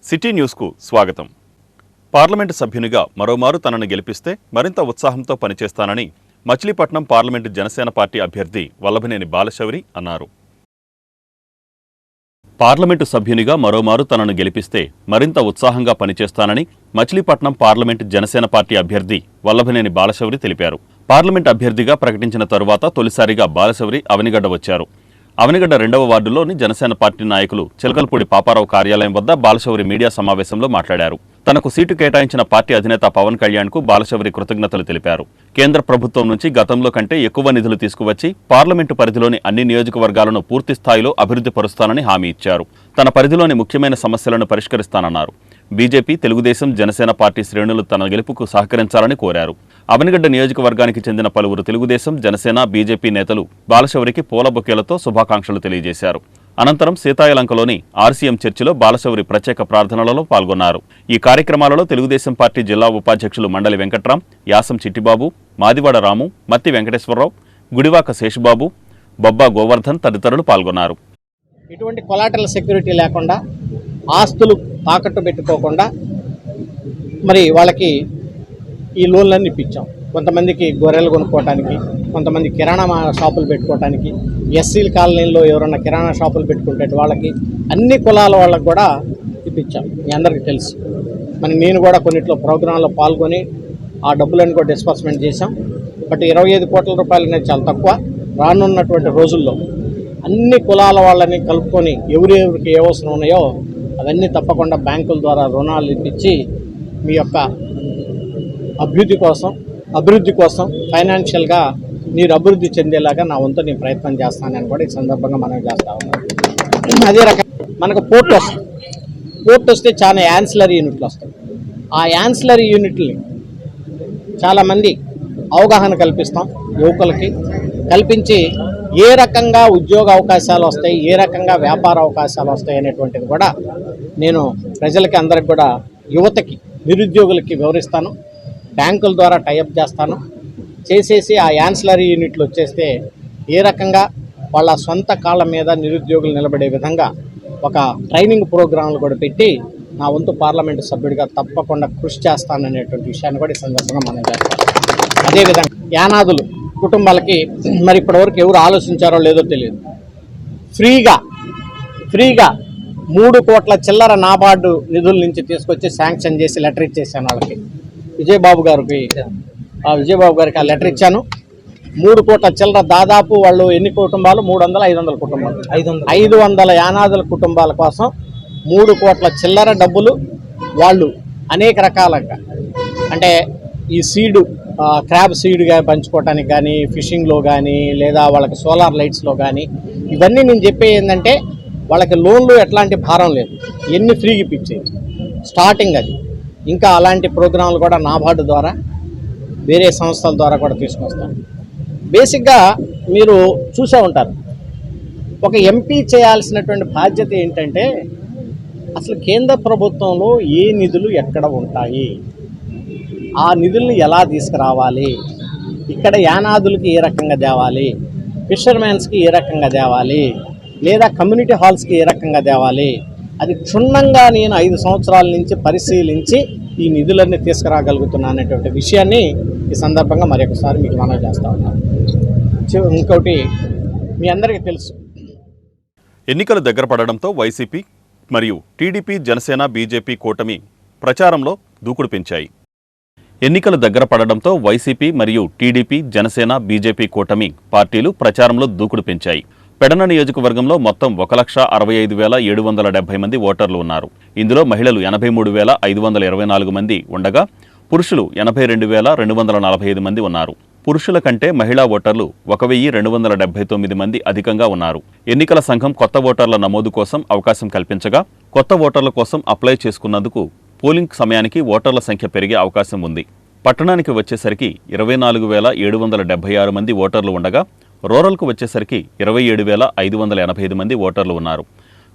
City న్యూస్కు స్వాగతం. Parliament సభ్యునిగా మరోమారు తనను గెలిపిస్తే మరింత ఉత్సాహంతో పనిచేస్తానని మచిలీపట్నం పార్లమెంటు జనసేన పార్టీ అభ్యర్థి వల్లభనేని బాలశౌరి అన్నారు. పార్లమెంటు సభ్యునిగా మరోమారు తనను గెలిపిస్తే మరింత ఉత్సాహంగా పనిచేస్తానని మచిలీపట్నం పార్లమెంటు జనసేన పార్టీ అభ్యర్థి వల్లభనేని బాలశౌరి తెలిపారు. పార్లమెంటు అభ్యర్థిగా ప్రకటించిన తరువాత తొలిసారిగా బాలశౌరి అవనిగడ్డ వచ్చారు. అవనిగడ్డ 2వ వార్డులోని జనసేన పార్టీ నాయకులు చిలకలపూడి పాపారావు కార్యాలయం వద్ద బాలశౌరి మీడియా సమావేశంలో మాట్లాడారు. తనకు సీటు కేటాయించిన పార్టీ అధినేత పవన్ కళ్యాణ్కు బాలశౌరి కృతజ్ఞతలు తెలిపారు. కేంద్ర ప్రభుత్వం నుంచి గతంలో కంటే ఎక్కువ నిధులు తీసుకువచ్చి పార్లమెంటు పరిధిలోని అన్ని నియోజకవర్గాలను పూర్తి స్థాయిలో అభివృద్ధి పరుస్తానని హామీ ఇచ్చారు. తన పరిధిలోని ముఖ్యమైన సమస్యలను పరిష్కరిస్తానన్నారు. బీజేపీ, తెలుగుదేశం, జనసేన పార్టీ శ్రేణులు తన గెలుపుకు సహకరించాలని కోరారు. అవనిగడ్డ నియోజకవర్గానికి చెందిన పలువురు తెలుగుదేశం, జనసేన, బీజేపీ నేతలు బాలశౌరికి పూల బొకేలతో శుభాకాంక్షలు తెలియజేశారు. అనంతరం సీతాయలంకలోని ఆర్సీఎం చర్చిలో బాలశౌరి ప్రత్యేక ప్రార్థనలలో పాల్గొన్నారు. ఈ కార్యక్రమాలలో తెలుగుదేశం పార్టీ జిల్లా ఉపాధ్యక్షులు మండలి వెంకట్రాం, యాసం చిట్టిబాబు, మాదివాడ రాము, మత్తి వెంకటేశ్వరరావు, గుడివాక శేషుబాబు, బొబ్బా గోవర్ధన్ తదితరులు పాల్గొన్నారు. ఎటువంటి కొలాటరల్ సెక్యూరిటీ లేకుండా, ఆస్తులు తాకట్టు పెట్టుకోకుండా మరి వాళ్ళకి ఈ లోన్లన్నీ ఇప్పించాం. కొంతమందికి గొర్రెలు కొనుక్కోవడానికి, కొంతమంది కిరాణా షాపులు పెట్టుకోవడానికి, ఎస్సీల కాలనీలో ఎవరన్నా కిరాణా షాపులు పెట్టుకుంటే వాళ్ళకి, అన్ని కులాల వాళ్ళకి కూడా ఇప్పించాం. మీ అందరికీ తెలుసు. మరి నేను కూడా కొన్నిట్లో ప్రోగ్రాంలో పాల్గొని ఆ డబ్బులను కూడా డిస్బర్స్మెంట్ చేశాం. బట్ 25 కోట్ల రూపాయలు అనేది చాలా తక్కువ. రానున్నటువంటి రోజుల్లో అన్ని కులాల వాళ్ళని కలుపుకొని ఎవరెవరికి ఏ అవసరం ఉన్నాయో అవన్నీ తప్పకుండా బ్యాంకుల ద్వారా రుణాలు ఇప్పించి మీ యొక్క అభివృద్ధి కోసం ఫైనాన్షియల్గా మీరు అభివృద్ధి చెందేలాగా నా వంతు నేను ప్రయత్నం చేస్తానని కూడా ఈ సందర్భంగా మనం చేస్తా ఉన్నాం. అదే రకంగా మనకు పోర్ట్ వస్తే చాలా యాన్సిలరీ యూనిట్లు వస్తాయి. ఆ యాన్సిలరీ యూనిట్ని చాలామంది అవగాహన కల్పిస్తాం. యువకులకి కల్పించి ఏ రకంగా ఉద్యోగ అవకాశాలు వస్తాయి, ఏ రకంగా వ్యాపార అవకాశాలు వస్తాయి అనేటువంటిది కూడా నేను ప్రజలకి అందరికి కూడా, యువతకి, నిరుద్యోగులకి వివరిస్తాను. బ్యాంకుల ద్వారా టైఅప్ చేసేసి ఆ యాన్సిలరీ యూనిట్లు వచ్చేస్తే ఏ రకంగా వాళ్ళ సొంత కాళ్ళ మీద నిరుద్యోగులు నిలబడే విధంగా ఒక ట్రైనింగ్ ప్రోగ్రాంలు కూడా పెట్టి నా వంతు పార్లమెంటు సభ్యుడిగా తప్పకుండా కృషి చేస్తాననేటువంటి విషయాన్ని కూడా ఈ సందర్భంగా మనం చేస్తాం. అదేవిధంగా యానాదులు కుటుంబాలకి మరి ఇప్పటివరకు ఎవరు ఆలోచించారో లేదో తెలియదు. ఫ్రీగా 3 కోట్ల చిల్లర నాబార్డు నిధుల నుంచి తీసుకొచ్చి శాంక్షన్ చేసి లెటర్ ఇచ్చేసాను వాళ్ళకి. విజయబాబు గారికి ఆ లెటర్ ఇచ్చాను. 3 కోట్ల చిల్లర, దాదాపు వాళ్ళు ఎన్ని కుటుంబాలు? 300-500 కుటుంబాలు, 500 యానాదుల కుటుంబాల కోసం 3 కోట్ల చిల్లర డబ్బులు వాళ్ళు అనేక రకాలుగా, అంటే ఈ సీడు, క్రాబ్ సీడ్గా పంచుకోవటానికి కానీ, ఫిషింగ్లో కానీ, లేదా వాళ్ళకి సోలార్ లైట్స్లో కానీ, ఇవన్నీ నేను చెప్పే ఏంటంటే వాళ్ళకి లోన్లు ఎట్లాంటి భారం లేదు, ఎన్ని ఫ్రీగా ఇప్పించేది స్టార్టింగ్ అది. ఇంకా అలాంటి ప్రోగ్రాంలు కూడా నాబార్డు ద్వారా, వేరే సంస్థల ద్వారా కూడా తీసుకొస్తాను. బేసిక్గా మీరు చూసే ఉంటారు, ఒక ఎంపీ చేయాల్సినటువంటి బాధ్యత ఏంటంటే అసలు కేంద్ర ప్రభుత్వంలో ఏ నిధులు ఎక్కడ ఉంటాయి, ఆ నిధుల్ని ఎలా తీసుకురావాలి, ఇక్కడ యానాదులకి ఏ రకంగా తేవాలి, ఫిషర్మెన్స్కి ఏ రకంగా తేవాలి, లేదా కమ్యూనిటీ హాల్స్కి ఏ రకంగా తేవాలి, అది క్షుణ్ణంగా నేను 5 సంవత్సరాల నుంచి పరిశీలించి ఈ నిధులన్నీ తీసుకురాగలుగుతున్నా అనేటువంటి విషయాన్ని ఈ సందర్భంగా మరొకసారి మీకు మనవి చేస్తా ఉన్నాను. ఇంకోటి మీ అందరికీ తెలుసు, ఎన్నికలు దగ్గర పడడంతో వైసీపీ మరియు టీడీపీ, జనసేన, బీజేపీ కూటమి ప్రచారంలో దూకుడు పెంచాయి. ఎన్నికలు దగ్గర పడడంతో వైసీపీ మరియు టీడీపీ, జనసేన, బీజేపీ కూటమి పార్టీలు ప్రచారంలో దూకుడు పెంచాయి. పెడన నియోజకవర్గంలో మొత్తం 1,65,770 మంది ఓటర్లు ఉన్నారు. ఇందులో మహిళలు 83,524 మంది ఉండగా పురుషులు 82,245 మంది ఉన్నారు. పురుషుల కంటే మహిళా ఓటర్లు 1,279 మంది అధికంగా ఉన్నారు. ఎన్నికల సంఘం కొత్త ఓటర్ల నమోదు కోసం అవకాశం కల్పించగా కొత్త ఓటర్ల కోసం అప్లై చేసుకున్నందుకు పోలింగ్ సమయానికి ఓటర్ల సంఖ్య పెరిగే అవకాశం ఉంది. పట్టణానికి వచ్చేసరికి 24,776 మంది ఓటర్లు ఉండగా రూరల్కు వచ్చేసరికి 27,585 మంది ఓటర్లు ఉన్నారు.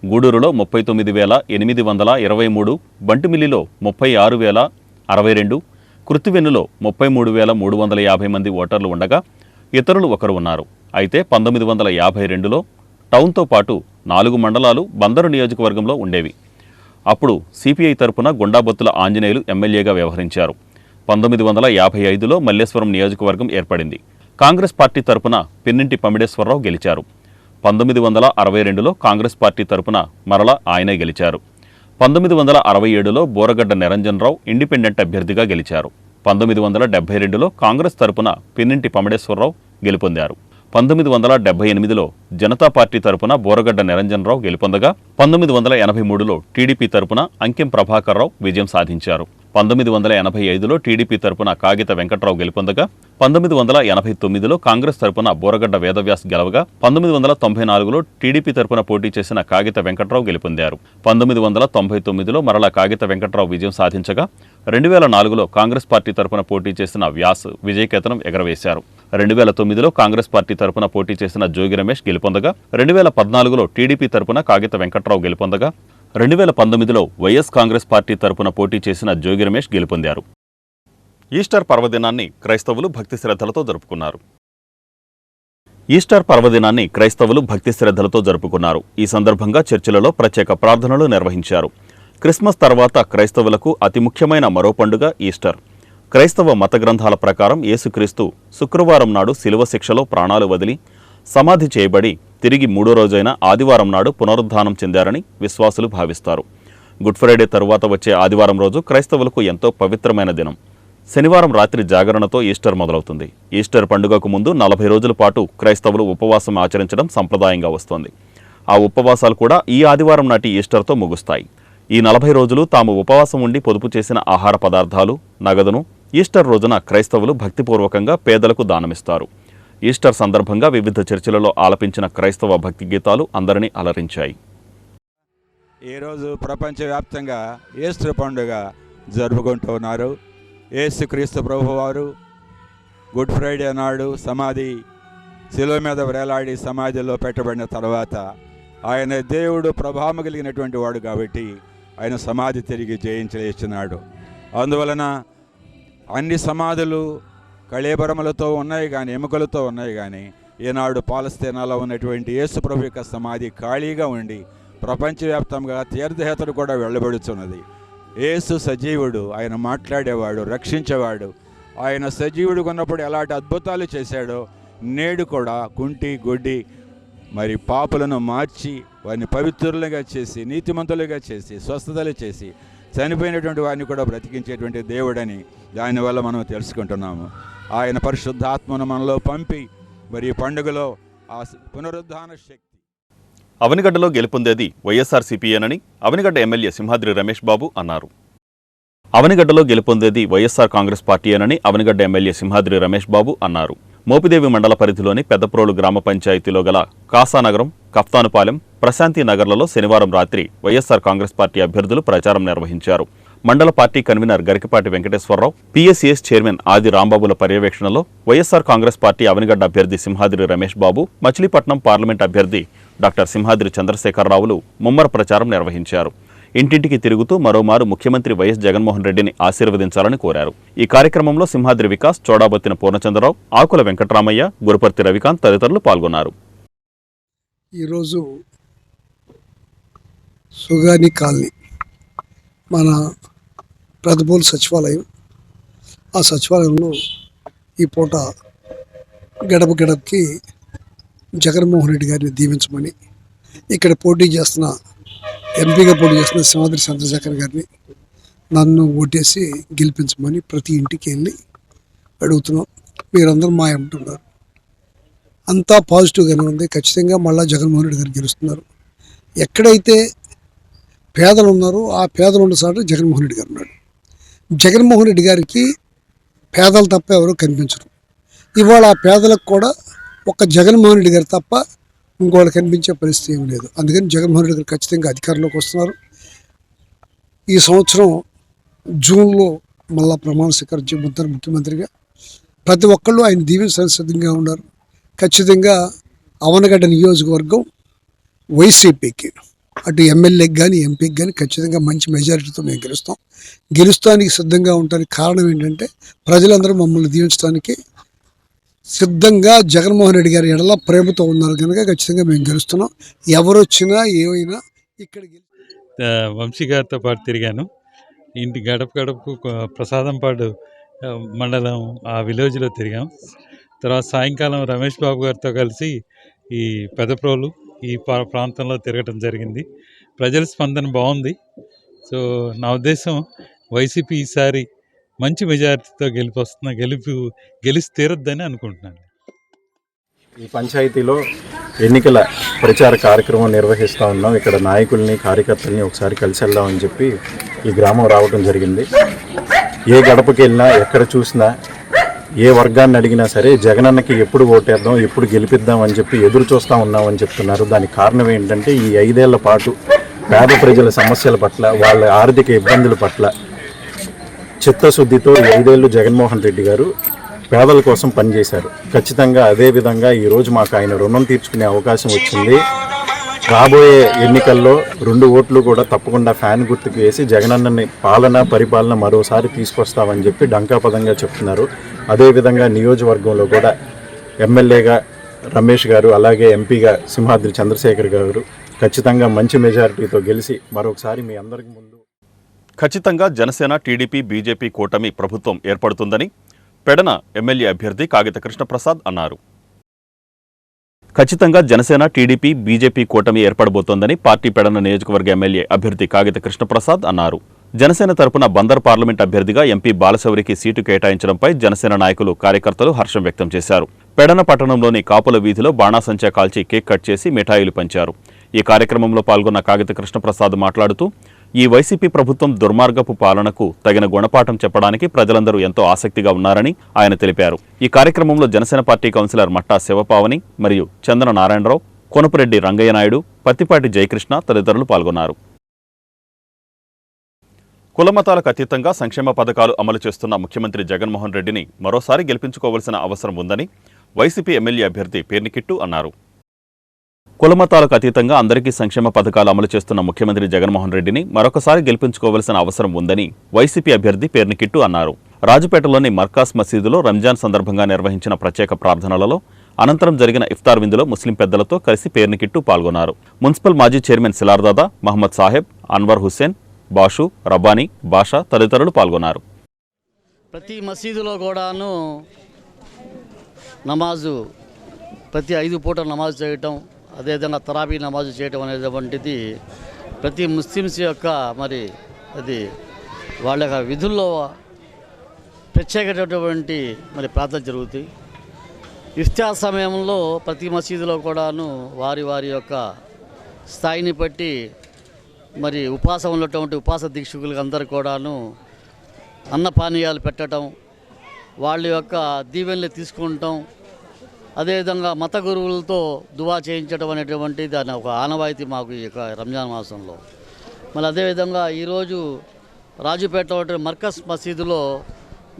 గూడూరులో 39,823, బంటుమిల్లిలో 36,062, కృత్తివెన్నులో 33,350 మంది ఓటర్లు ఉండగా ఇతరులు ఒకరు ఉన్నారు. అయితే 1952లో టౌన్తో పాటు 4 మండలాలు బందరు నియోజకవర్గంలో ఉండేవి. అప్పుడు సిపిఐ తరపున గుండాబొత్తుల ఆంజనేయులు ఎమ్మెల్యేగా వ్యవహరించారు. 1955లో మల్లేశ్వరం నియోజకవర్గం ఏర్పడింది. కాంగ్రెస్ పార్టీ తరపున పిన్నింటి పమిడేశ్వరరావు గెలిచారు. 1962లో కాంగ్రెస్ పార్టీ తరపున మరలా ఆయనే గెలిచారు. 1967లో బోరగడ్డ నిరంజనరావు ఇండిపెండెంట్ అభ్యర్థిగా గెలిచారు. 1972లో కాంగ్రెస్ తరపున పిన్నింటి పమిడేశ్వరరావు గెలుపొందారు. 1978లో జనతా పార్టీ తరపున బోరగడ్డ నిరంజనరావు గెలుపొందగా 1983లో టీడీపీ తరపున అంకెం ప్రభాకర్రావు విజయం సాధించారు. 1985లో టీడీపీ తరపున కాగిత వెంకట్రావు గెలుపొందగా 1989లో కాంగ్రెస్ తరపున బోరగడ్డ వేదవ్యాస్ గెలవగా 1994లో టీడీపీ తరపున పోటీ చేసిన కాగిత వెంకట్రావు గెలుపొందారు. 1999లో మరలా కాగిత వెంకట్రావు విజయం సాధించగా 2004లో కాంగ్రెస్ పార్టీ తరపున పోటీ చేసిన వ్యాస్ విజయకేతనం ఎగరవేశారు. 2009లో కాంగ్రెస్ పార్టీ తరపున పోటీ చేసిన జోగి రమేష్ గెలుపొందగా 2014లో టీడీపీ తరపున కాగిత వెంకట్రావు గెలుపొందగా 2019లో వైఎస్ కాంగ్రెస్ పార్టీ తరపున పోటీ చేసిన జోగి రమేష్ గెలుపొందారు. ఈస్టర్ పర్వదినాన్ని క్రైస్తవులు భక్తి శ్రద్ధలతో జరుపుకున్నారు. ఈస్టర్ పర్వదినాన్ని క్రైస్తవులు భక్తి శ్రద్ధలతో జరుపుకున్నారు. ఈ సందర్భంగా చర్చిలలో ప్రత్యేక ప్రార్థనలు నిర్వహించారు. క్రిస్మస్ తర్వాత క్రైస్తవులకు అతి ముఖ్యమైన మరో పండుగ ఈస్టర్. క్రైస్తవ మత గ్రంథాల ప్రకారం యేసుక్రీస్తు శుక్రవారం నాడు శిలువ శిక్షలో ప్రాణాలు వదిలి సమాధి చేయబడి తిరిగి మూడో రోజైన ఆదివారం నాడు పునరుద్ధానం చెందారని విశ్వాసులు భావిస్తారు. గుడ్ ఫ్రైడే తరువాత వచ్చే ఆదివారం రోజు క్రైస్తవులకు ఎంతో పవిత్రమైన దినం. శనివారం రాత్రి జాగరణతో ఈస్టర్ మొదలవుతుంది. ఈస్టర్ పండుగకు ముందు 40 రోజుల పాటు క్రైస్తవులు ఉపవాసం ఆచరించడం సంప్రదాయంగా వస్తోంది. ఆ ఉపవాసాలు కూడా ఈ ఆదివారం నాటి ఈస్టర్తో ముగుస్తాయి. ఈ 40 రోజులు తాము ఉపవాసం ఉండి పొదుపు చేసిన ఆహార పదార్థాలు, నగదును ఈస్టర్ రోజున క్రైస్తవులు భక్తిపూర్వకంగా పేదలకు దానమిస్తారు. ఈస్టర్ సందర్భంగా వివిధ చర్చిలలో ఆలపించిన క్రైస్తవ భక్తి గీతాలు అందరినీ అలరించాయి. ఈరోజు ప్రపంచవ్యాప్తంగా ఈస్టర్ పండుగ జరుపుకుంటూ ఉన్నారు. యేసుక్రీస్తు ప్రభువారు గుడ్ ఫ్రైడే నాడు సమాధి శిలువ మీద వేలాడి సమాధిలో పెట్టబడిన తర్వాత ఆయన దేవుడు ప్రభావం కలిగినటువంటి వాడు కాబట్టి ఆయన సమాధి తిరిగి జయించలేస్తున్నాడు. అందువలన అన్ని సమాధులు కళేబరములతో ఉన్నాయి కానీ ఎముకలతో ఉన్నాయి కానీ ఈనాడు పాలస్తీనాలో ఉన్నటువంటి యేసు ప్రభు యొక్క సమాధి ఖాళీగా ఉండి ప్రపంచవ్యాప్తంగా తీర్థయాత్రలు కూడా వెళ్ళబడుతున్నది. యేసు సజీవుడు, ఆయన మాట్లాడేవాడు, రక్షించేవాడు. ఆయన సజీవుడు ఉన్నప్పుడు ఎలాంటి అద్భుతాలు చేశాడో నేడు కూడా కుంటి గుడ్డి మరి పాపులను మార్చి వారిని పవిత్రులుగా చేసి నీతిమంతులుగా చేసి స్వస్థతలు చేసి చనిపోయినటువంటి వారిని కూడా బ్రతికించేటువంటి దేవుడని దానివల్ల మనం తెలుసుకుంటున్నాము. ఆయన పరిశుద్ధాత్మను మనలో పంపి మరి ఈ పండుగలో ఆ పునరుద్ధాన శక్తి. అవనిగడ్డలో గెలుపొందేది వైఎస్ఆర్సీపీయేనని అవనిగడ్డ ఎమ్మెల్యే సింహాద్రి రమేష్ బాబు అన్నారు. అవనిగడ్డలో గెలుపొందేది వైఎస్ఆర్ కాంగ్రెస్ పార్టీయేనని అవనిగడ్డ ఎమ్మెల్యే సింహాద్రి రమేష్ బాబు అన్నారు. మోపిదేవి మండల పరిధిలోని పెద్దప్రోలు గ్రామ పంచాయతీలో గల కాసానగరం, కఫ్తానుపాలెం, ప్రశాంతి నగర్లలో శనివారం రాత్రి వైఎస్ఆర్ కాంగ్రెస్ పార్టీ అభ్యర్థులు ప్రచారం నిర్వహించారు. మండల party convener Garikapati Venkateswararao, PSCS chairman Adi రాంబాబుల పర్యవేక్షణలో వైఎస్ఆర్ కాంగ్రెస్ పార్టీ అవనిగడ్డ అభ్యర్థి సింహాద్రి రమేష్ బాబు, మచిలీపట్నం పార్లమెంట్ అభ్యర్థి డాక్టర్ సింహాద్రి చంద్రశేఖరరావులు ముమ్మర ప్రచారం నిర్వహించారు. ఇంటింటికి తిరుగుతూ మరోమారు ముఖ్యమంత్రి వైఎస్ జగన్మోహన్ రెడ్డిని ఆశీర్వదించాలని కోరారు. ఈ కార్యక్రమంలో సింహాద్రి వికాస్, చోడాబత్తిన పూర్ణచంద్రరావు, ఆకుల వెంకటరామయ్య, గురుపర్తి రవికాంత్ తదితరులు పాల్గొన్నారు. ఈరోజు సుగాని కాలనీ మన పెద్దపోలు సచివాలయం, ఆ సచివాలయంలో ఈ పూట గడప గడపకి జగన్మోహన్ రెడ్డి గారిని దీవించమని, ఇక్కడ పోటీ చేస్తున్న ఎంపీగా పోటీ చేస్తున్న సింహాద్రి చంద్రశేఖర్ గారిని నన్ను ఓటేసి గెలిపించమని ప్రతి ఇంటికి వెళ్ళి అడుగుతున్నాం. మీరందరూ మా అంటున్నారు, అంతా పాజిటివ్గానే ఉంది. ఖచ్చితంగా మళ్ళీ జగన్మోహన్ రెడ్డి గారు గెలుస్తున్నారు. ఎక్కడైతే పేదలు ఉన్నారో ఆ పేదలు ఉన్న చోట జగన్మోహన్ రెడ్డి గారు ఉన్నాడు. జగన్మోహన్ రెడ్డి గారికి పేదలు తప్ప ఎవరూ కనిపించరు. ఇవాళ ఆ పేదలకు కూడా ఒక్క జగన్మోహన్ రెడ్డి గారు తప్ప ఇంకోళ్ళు కనిపించే పరిస్థితి ఏమి లేదు. అందుకని జగన్మోహన్ రెడ్డి గారు ఖచ్చితంగా అధికారంలోకి వస్తున్నారు. ఈ సంవత్సరం జూన్లో మళ్ళా ప్రమాణ స్వీకారం చేయబోతున్నారు ముఖ్యమంత్రిగా. ప్రతి ఒక్కళ్ళు ఆయన దీవించడానికి సిద్ధంగా ఉన్నారు. ఖచ్చితంగా అవనగడ్డ నియోజకవర్గం వైసీపీకి అటు ఎమ్మెల్యేకి కానీ ఎంపీకి కానీ ఖచ్చితంగా మంచి మెజారిటీతో మేము గెలుస్తానికి సిద్ధంగా ఉండడానికి కారణం ఏంటంటే ప్రజలందరూ మమ్మల్ని దీవించడానికి సిద్ధంగా జగన్మోహన్ రెడ్డి గారి ఎడల ప్రేమతో ఉన్నారు కనుక ఖచ్చితంగా మేము గెలుస్తున్నాం. ఎవరు వచ్చినా ఏమైనా ఇక్కడ వంశీ గారితో పాటు తిరిగాను. ఇంటి గడప గడపకు ప్రసాదంపాడు మండలం ఆ విలేజ్లో తిరిగాం. తర్వాత సాయంకాలం రమేష్ బాబు గారితో కలిసి ఈ పెదప్రోలు ఈ ప్రాంతంలో తిరగటం జరిగింది. ప్రజల స్పందన బాగుంది. సో నా ఉద్దేశం వైసీపీ ఈసారి మంచి మెజారిటీతో గెలిచి తీరొద్దని అనుకుంటున్నాను. ఈ పంచాయతీలో ఎన్నికల ప్రచార కార్యక్రమం నిర్వహిస్తూ ఉన్నాం. ఇక్కడ నాయకుల్ని కార్యకర్తల్ని ఒకసారి కలిసి వెళ్దామని చెప్పి ఈ గ్రామం రావడం జరిగింది. ఏ గడపకి వెళ్ళినా ఎక్కడ చూసినా ఏ వర్గాన్ని అడిగినా సరే జగనన్నకి ఎప్పుడు ఓటేద్దాం ఎప్పుడు గెలిపిద్దాం అని చెప్పి ఎదురు చూస్తూ ఉన్నామని చెప్తున్నారు. దానికి కారణం ఏంటంటే ఈ 5 ఏళ్ల పాటు పేద ప్రజల సమస్యల పట్ల వాళ్ళ ఆర్థిక ఇబ్బందుల పట్ల చిత్తశుద్ధితో 5 ఏళ్ళు జగన్మోహన్ రెడ్డి గారు పేదల కోసం పనిచేశారు. ఖచ్చితంగా అదేవిధంగా ఈరోజు మాకు ఆయన రుణం తీర్చుకునే అవకాశం వచ్చింది. రాబోయే ఎన్నికల్లో 2 ఓట్లు కూడా తప్పకుండా ఫ్యాన్ గుర్తుకు వేసి జగనన్నని పరిపాలన మరోసారి తీసుకొస్తామని చెప్పి డంకాపదంగా చెప్తున్నారు. అదేవిధంగా నియోజకవర్గంలో కూడా ఎమ్మెల్యేగా రమేష్ గారు, అలాగే ఎంపీగా సింహాద్రి చంద్రశేఖర్ గారు ఖచ్చితంగా మంచి మెజారిటీతో గెలిచి మరొకసారి మీ అందరికి ముందు ఖచ్చితంగా జనసేన, టీడీపీ, బీజేపీ కూటమి ప్రభుత్వం ఏర్పడుతుందని పెడన ఎమ్మెల్యే అభ్యర్థి కాగిత కృష్ణప్రసాద్ అన్నారు. ఖచ్చితంగా జనసేన, టీడీపీ, బీజేపీ కూటమి ఏర్పడబోతోందని పార్టీ పెడన నియోజకవర్గ ఎమ్మెల్యే అభ్యర్థి కాగిత కృష్ణప్రసాద్ అన్నారు. జనసేన తరపున బందర్ పార్లమెంట్ అభ్యర్థిగా ఎంపీ బాలశౌరికి సీటు కేటాయించడంపై జనసేన నాయకులు, కార్యకర్తలు హర్షం వ్యక్తం చేశారు. పెడన పట్టణంలోని కాపుల వీధిలో బాణాసంచా కాల్చి కేక్ కట్ చేసి మిఠాయిలు పంచారు. ఈ కార్యక్రమంలో పాల్గొన్న కాగిత కృష్ణప్రసాద్ మాట్లాడుతూ ఈ వైసీపీ ప్రభుత్వం దుర్మార్గపు పాలనకు తగిన గుణపాఠం చెప్పడానికి ప్రజలందరూ ఎంతో ఆసక్తిగా ఉన్నారని ఆయన తెలిపారు. ఈ కార్యక్రమంలో జనసేన పార్టీ కౌన్సిలర్ మట్టా శివపావని మరియు చందన నారాయణరావు, కొనపురెడ్డి రంగయ్య నాయుడు, పత్తిపాటి జయకృష్ణ తదితరులు పాల్గొన్నారు. కులమతాలకు అతీతంగా సంక్షేమ పథకాలు అమలు చేస్తున్న ముఖ్యమంత్రి జగన్మోహన్ రెడ్డిని మరోసారి గెలిపించుకోవాల్సిన అవసరం ఉందని వైసీపీ ఎమ్మెల్యే అభ్యర్థి పేర్నికిట్టు అన్నారు. కులమతాలకు అతీతంగా అందరికీ సంక్షేమ పథకాలు అమలు చేస్తున్న ముఖ్యమంత్రి జగన్మోహన్ రెడ్డిని మరొకసారి గెలిపించుకోవాల్సిన అవసరం ఉందని వైసీపీ అభ్యర్థి పేర్నికిట్టు అన్నారు. రాజుపేటలోని మర్కాస్ మసీదులో రంజాన్ సందర్భంగా నిర్వహించిన ప్రత్యేక ప్రార్థనలలో అనంతరం జరిగిన ఇఫ్తార్ విందులో ముస్లిం పెద్దలతో కలిసి పేర్నికిట్టు పాల్గొన్నారు. మున్సిపల్ మాజీ చైర్మన్ సిలార్దాదా, మహమ్మద్ సాహెబ్, అన్వర్ హుస్సేన్, బాషు, రబ్బానీ, బాషా తదితరులు పాల్గొన్నారు. ప్రతి మసీదులో కూడాను నమాజు, ప్రతి 5 పూటలు నమాజు చేయటం, అదేవిధంగా తరాబీ నమాజు చేయటం అనేటువంటిది ప్రతి ముస్లిమ్స్ యొక్క మరి అది వాళ్ళ యొక్క విధుల్లో ప్రత్యేకమైనటువంటి మరి ప్రార్థన జరుగుతాయి. ఇఫ్తార్ సమయంలో ప్రతి మసీదులో కూడాను వారి వారి యొక్క స్థాయిని బట్టి మరి ఉపవాసం ఉన్నటువంటి ఉపవాస దీక్షకులకు అందరూ కూడాను అన్నపానీయాలు పెట్టడం, వాళ్ళ యొక్క దీవెనలు తీసుకుంటాం, అదేవిధంగా మత గురువులతో దువా చేయించడం అనేటువంటిది దాని ఒక ఆనవాయితీ మాకు ఈ యొక్క రంజాన్ మాసంలో. మళ్ళీ అదేవిధంగా ఈరోజు రాజుపేట మర్కజ్ మసీదులో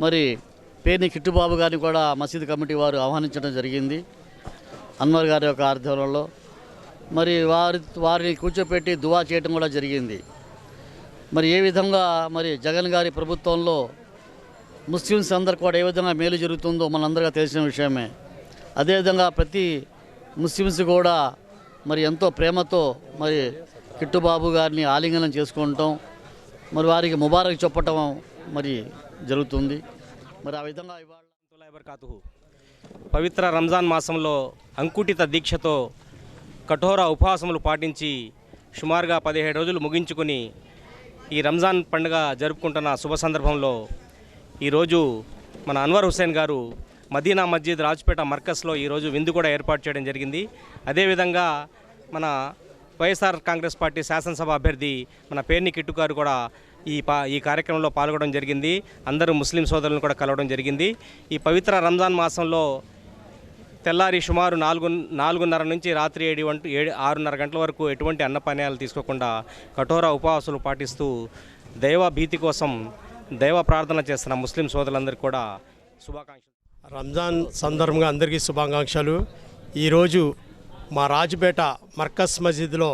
మరి పేర్ని కిట్టుబాబు గారిని కూడా మసీదు కమిటీ వారు ఆహ్వానించడం జరిగింది. అన్వర్ గారి యొక్క ఆధ్వర్యంలో మరి వారిని కూర్చోపెట్టి దువా చేయడం కూడా జరిగింది. మరి ఏ విధంగా మరి జగన్ గారి ప్రభుత్వంలో ముస్లిమ్స్ అందరు కూడా ఏ విధంగా మేలు జరుగుతుందో మనందరికీ తెలిసిన విషయమే. అదేవిధంగా ప్రతి ముస్లిమ్స్ కూడా మరి ఎంతో ప్రేమతో మరి కిట్టుబాబు గారిని ఆలింగనం చేసుకుంటాం, మరి వారికి ముబారక్ చెప్పటం మరి జరుగుతుంది. మరి ఆ విధంగా ఇవాళ పవిత్ర రంజాన్ మాసంలో అంకుటిత దీక్షతో కఠోర ఉపవాసములు పాటించి సుమారుగా 17 రోజులు ముగించుకొని ఈ రంజాన్ పండుగ జరుపుకుంటున్న శుభ సందర్భంలో ఈరోజు మన అన్వర్ హుస్సేన్ గారు మదీనా మస్జిద్ రాజుపేట మర్కస్లో ఈరోజు విందు కూడా ఏర్పాటు చేయడం జరిగింది. అదేవిధంగా మన వైఎస్ఆర్ కాంగ్రెస్ పార్టీ శాసనసభ అభ్యర్థి మన పేర్ని కిట్టు గారు కూడా ఈ కార్యక్రమంలో పాల్గొనడం జరిగింది. అందరూ ముస్లిం సోదరులను కూడా కలవడం జరిగింది. ఈ పవిత్ర రంజాన్ మాసంలో తెల్లారి సుమారు 4:30 నుంచి రాత్రి 6:30 గంటల వరకు ఎటువంటి అన్నపానీయాలు తీసుకోకుండా కఠోర ఉపవాసాలు పాటిస్తూ దైవ భీతి కోసం దైవ ప్రార్థన చేస్తున్న ముస్లిం సోదరులందరికీ కూడా శుభాకాంక్షలు. రంజాన్ సందర్భంగా అందరికీ శుభాకాంక్షలు. ఈరోజు మా రాజుపేట మర్కజ్ మసీదులో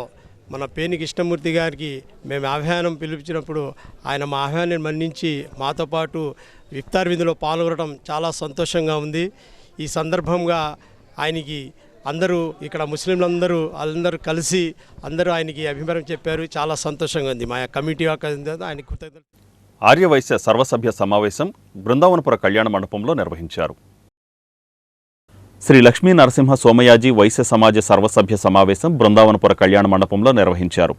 మన పేర్ని కృష్ణమూర్తి గారికి మేము ఆహ్వానం పిలిపించినప్పుడు ఆయన మా ఆహ్వానాన్ని మన్నించి మాతో పాటు ఇఫ్తార్ విందులో పాల్గొనడం చాలా సంతోషంగా ఉంది. ఈ సందర్భంగా ఆయనకి అందరూ ఇక్కడ ముస్లింలందరూ అందరూ కలిసి అందరూ ఆయనకి అభిప్రాయం చెప్పారు. చాలా సంతోషంగా ఉంది. మా కమిటీ ఆయన కృతజ్ఞతలు. ఆర్యవైశ్య సర్వసభ్య సమావేశం బృందావనపుర కళ్యాణ మండపంలో నిర్వహించారు. శ్రీ లక్ష్మీ నరసింహ సోమయాజీ వైశ్య సమాజ సర్వసభ్య సమావేశం బృందావనపుర కళ్యాణ మండపంలో నిర్వహించారు.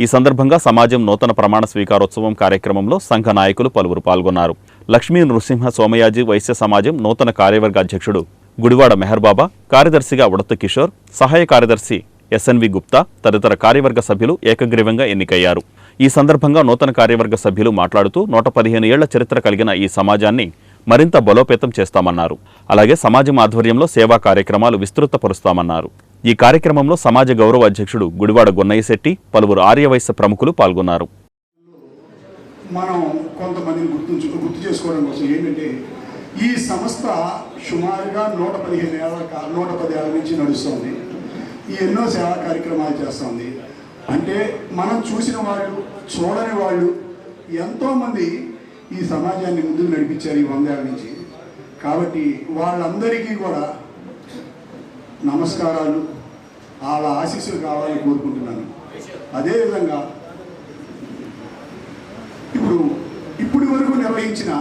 ఈ సందర్భంగా సమాజం నూతన ప్రమాణ స్వీకారోత్సవం కార్యక్రమంలో సంఘ నాయకులు పలువురు పాల్గొన్నారు. లక్ష్మీ నృసింహ సోమయాజీ వైశ్య సమాజం నూతన కార్యవర్గ అధ్యక్షుడు గుడివాడ మెహర్బాబా, కార్యదర్శిగా ఉడత కిషోర్, సహాయ కార్యదర్శి ఎస్ఎన్వి గుప్తా తదితర కార్యవర్గ సభ్యులు ఏకగ్రీవంగా ఎన్నికయ్యారు. ఈ సందర్భంగా నూతన కార్యవర్గ సభ్యులు మాట్లాడుతూ 115 ఏళ్ల చరిత్ర కలిగిన ఈ సమాజాన్ని మరింత బలోపేతం చేస్తామన్నారు. అలాగే సమాజం ఆధ్వర్యంలో సేవా కార్యక్రమాలు విస్తృతపరుస్తామన్నారు. ఈ కార్యక్రమంలో సమాజ గౌరవ అధ్యక్షుడు గుడివాడ గున్నయ్యశెట్టి, పలువురు ఆర్యవైశ్య ప్రముఖులు పాల్గొన్నారు. మనం కొంతమందిని గుర్తు చేసుకోవడం కోసం ఏంటంటే ఈ సంస్థ సుమారుగా 110 ఏళ్ళ నుంచి నడుస్తుంది. ఈ ఎన్నో సేవా కార్యక్రమాలు చేస్తుంది. అంటే మనం చూసిన వాళ్ళు, చూడని వాళ్ళు ఎంతోమంది ఈ సమాజాన్ని ముందుకు నడిపించారు ఈ 100 ఏళ్ళ నుంచి. కాబట్టి వాళ్ళందరికీ కూడా నమస్కారాలు, వాళ్ళ ఆశీస్సులు కావాలని కోరుకుంటున్నాను. అదేవిధంగా ఇప్పటి వరకు నిర్వహించిన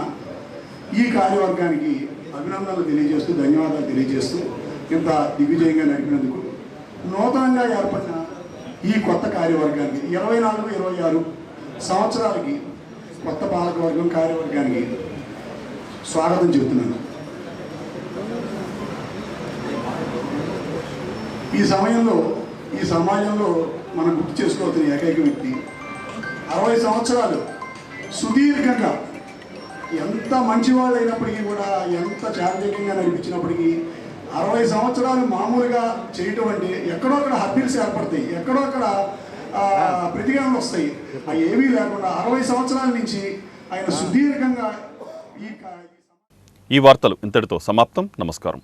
ఈ కార్యవర్గానికి అభినందనలు తెలియజేస్తూ, ధన్యవాదాలు తెలియజేస్తూ, ఇంత దిగ్విజయంగా నడిపినందుకు నూతనంగా ఏర్పడిన ఈ కొత్త కార్యవర్గానికి 24-26 సంవత్సరాలకి కొత్త పాలకవర్గం కార్యవర్గానికి స్వాగతం చెబుతున్నాను. ఈ సమాజంలో మనం గుర్తు చేసుకోవాల్సిన ఏకైక వ్యక్తి 60 సంవత్సరాలు సుదీర్ఘంగా ఎంత మంచివాళ్ళు అయినప్పటికీ కూడా, ఎంత చారిత్రకంగా నడిపించినప్పటికీ 60 సంవత్సరాలు మామూలుగా చేయటం అంటే ఎక్కడో అక్కడ హర్బిల్స్ ఏర్పడతాయి, ఎక్కడో అక్కడ ప్రతిఘటనలు వస్తాయి. అవి ఏమీ లేకుండా 60 సంవత్సరాల నుంచి ఆయన సుదీర్ఘంగా ఈ వార్తలు ఇంతటితో సమాప్తం. నమస్కారం.